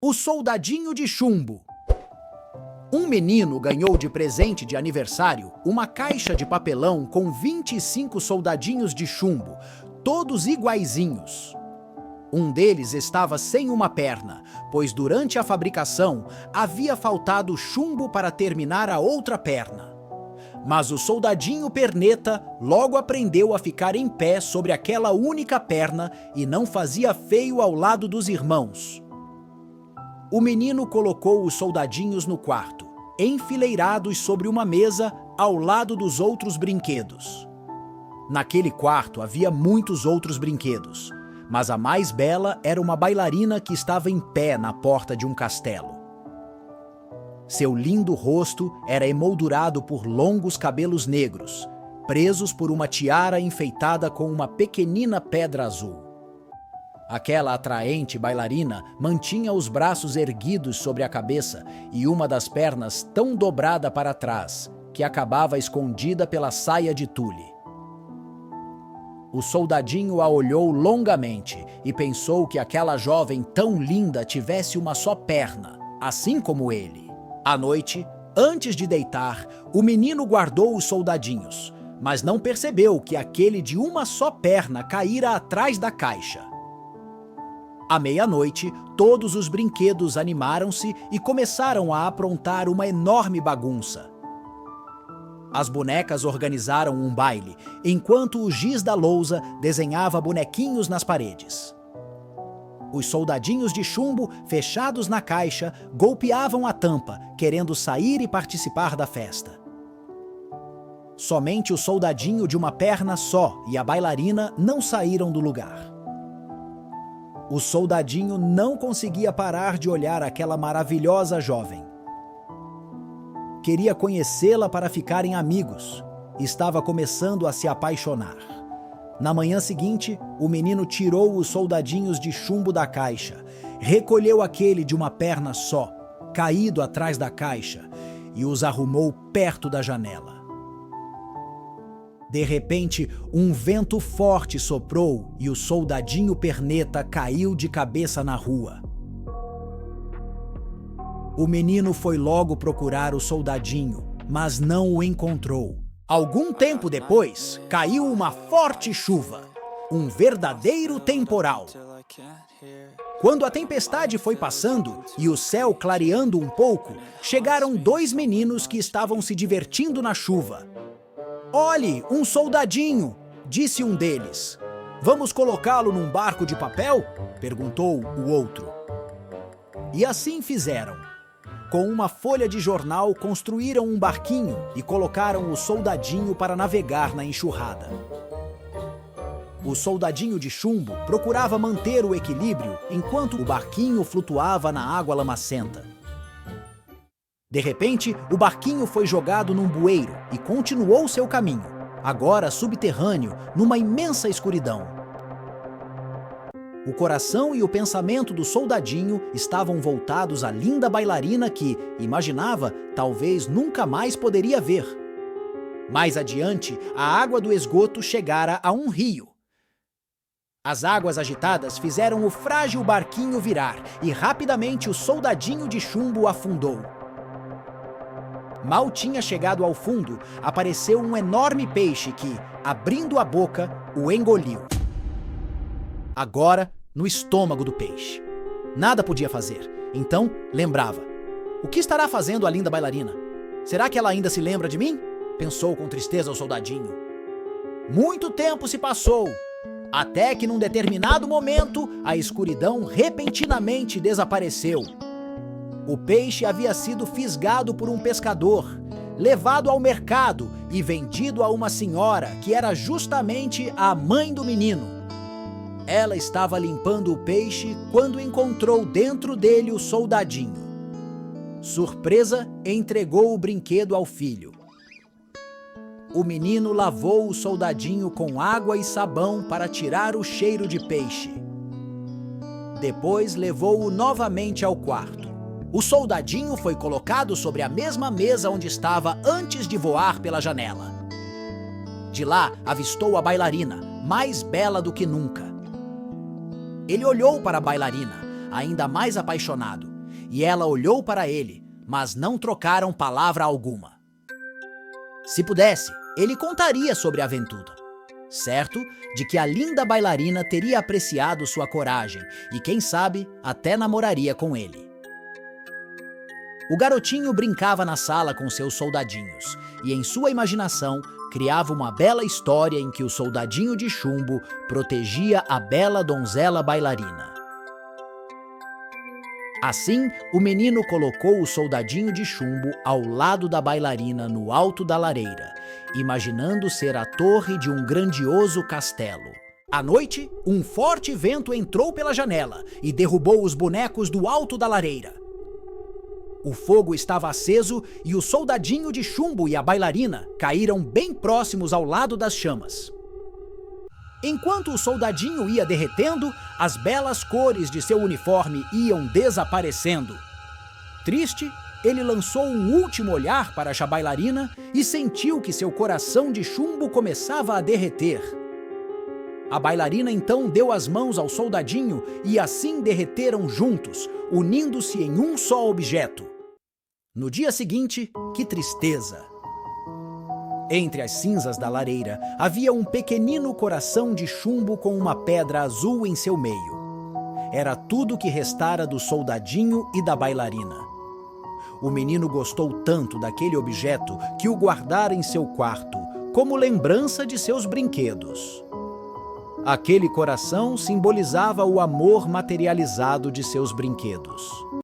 O soldadinho de chumbo. Um menino ganhou de presente de aniversário uma caixa de papelão com 25 soldadinhos de chumbo, todos iguaizinhos. Um deles estava sem uma perna, pois durante a fabricação havia faltado chumbo para terminar a outra perna. Mas o soldadinho perneta logo aprendeu a ficar em pé sobre aquela única perna e não fazia feio ao lado dos irmãos. O menino colocou os soldadinhos no quarto, enfileirados sobre uma mesa ao lado dos outros brinquedos. Naquele quarto havia muitos outros brinquedos, mas a mais bela era uma bailarina que estava em pé na porta de um castelo. Seu lindo rosto era emoldurado por longos cabelos negros, presos por uma tiara enfeitada com uma pequenina pedra azul. Aquela atraente bailarina mantinha os braços erguidos sobre a cabeça e uma das pernas tão dobrada para trás, que acabava escondida pela saia de tule. O soldadinho a olhou longamente e pensou que aquela jovem tão linda tivesse uma só perna, assim como ele. À noite, antes de deitar, o menino guardou os soldadinhos, mas não percebeu que aquele de uma só perna caíra atrás da caixa. À meia-noite, todos os brinquedos animaram-se e começaram a aprontar uma enorme bagunça. As bonecas organizaram um baile, enquanto o giz da lousa desenhava bonequinhos nas paredes. Os soldadinhos de chumbo, fechados na caixa, golpeavam a tampa, querendo sair e participar da festa. Somente o soldadinho de uma perna só e a bailarina não saíram do lugar. O soldadinho não conseguia parar de olhar aquela maravilhosa jovem. Queria conhecê-la para ficarem amigos. Estava começando a se apaixonar. Na manhã seguinte, o menino tirou os soldadinhos de chumbo da caixa, recolheu aquele de uma perna só, caído atrás da caixa, e os arrumou perto da janela. De repente, um vento forte soprou e o soldadinho perneta caiu de cabeça na rua. O menino foi logo procurar o soldadinho, mas não o encontrou. Algum tempo depois, caiu uma forte chuva, um verdadeiro temporal. Quando a tempestade foi passando e o céu clareando um pouco, chegaram dois meninos que estavam se divertindo na chuva. "Olhe, um soldadinho!" disse um deles. "Vamos colocá-lo num barco de papel?" perguntou o outro. E assim fizeram. Com uma folha de jornal, construíram um barquinho e colocaram o soldadinho para navegar na enxurrada. O soldadinho de chumbo procurava manter o equilíbrio enquanto o barquinho flutuava na água lamacenta. De repente, o barquinho foi jogado num bueiro e continuou seu caminho, agora subterrâneo, numa imensa escuridão. O coração e o pensamento do soldadinho estavam voltados à linda bailarina que, imaginava, talvez nunca mais poderia ver. Mais adiante, a água do esgoto chegara a um rio. As águas agitadas fizeram o frágil barquinho virar e rapidamente o soldadinho de chumbo afundou. Mal tinha chegado ao fundo, apareceu um enorme peixe que, abrindo a boca, o engoliu. Agora, no estômago do peixe. Nada podia fazer, então lembrava. O que estará fazendo a linda bailarina? Será que ela ainda se lembra de mim? Pensou com tristeza o soldadinho. Muito tempo se passou, até que num determinado momento, a escuridão repentinamente desapareceu. O peixe havia sido fisgado por um pescador, levado ao mercado e vendido a uma senhora que era justamente a mãe do menino. Ela estava limpando o peixe quando encontrou dentro dele o soldadinho. Surpresa, entregou o brinquedo ao filho. O menino lavou o soldadinho com água e sabão para tirar o cheiro de peixe. Depois levou-o novamente ao quarto. O soldadinho foi colocado sobre a mesma mesa onde estava antes de voar pela janela. De lá, avistou a bailarina, mais bela do que nunca. Ele olhou para a bailarina, ainda mais apaixonado, e ela olhou para ele, mas não trocaram palavra alguma. Se pudesse, ele contaria sobre a aventura, certo de que a linda bailarina teria apreciado sua coragem e, quem sabe, até namoraria com ele. O garotinho brincava na sala com seus soldadinhos e, em sua imaginação, criava uma bela história em que o soldadinho de chumbo protegia a bela donzela bailarina. Assim, o menino colocou o soldadinho de chumbo ao lado da bailarina no alto da lareira, imaginando ser a torre de um grandioso castelo. À noite, um forte vento entrou pela janela e derrubou os bonecos do alto da lareira. O fogo estava aceso e o soldadinho de chumbo e a bailarina caíram bem próximos ao lado das chamas. Enquanto o soldadinho ia derretendo, as belas cores de seu uniforme iam desaparecendo. Triste, ele lançou um último olhar para a bailarina e sentiu que seu coração de chumbo começava a derreter. A bailarina então deu as mãos ao soldadinho e assim derreteram juntos, unindo-se em um só objeto. No dia seguinte, que tristeza! Entre as cinzas da lareira havia um pequenino coração de chumbo com uma pedra azul em seu meio. Era tudo que restara do soldadinho e da bailarina. O menino gostou tanto daquele objeto que o guardara em seu quarto, como lembrança de seus brinquedos. Aquele coração simbolizava o amor materializado de seus brinquedos.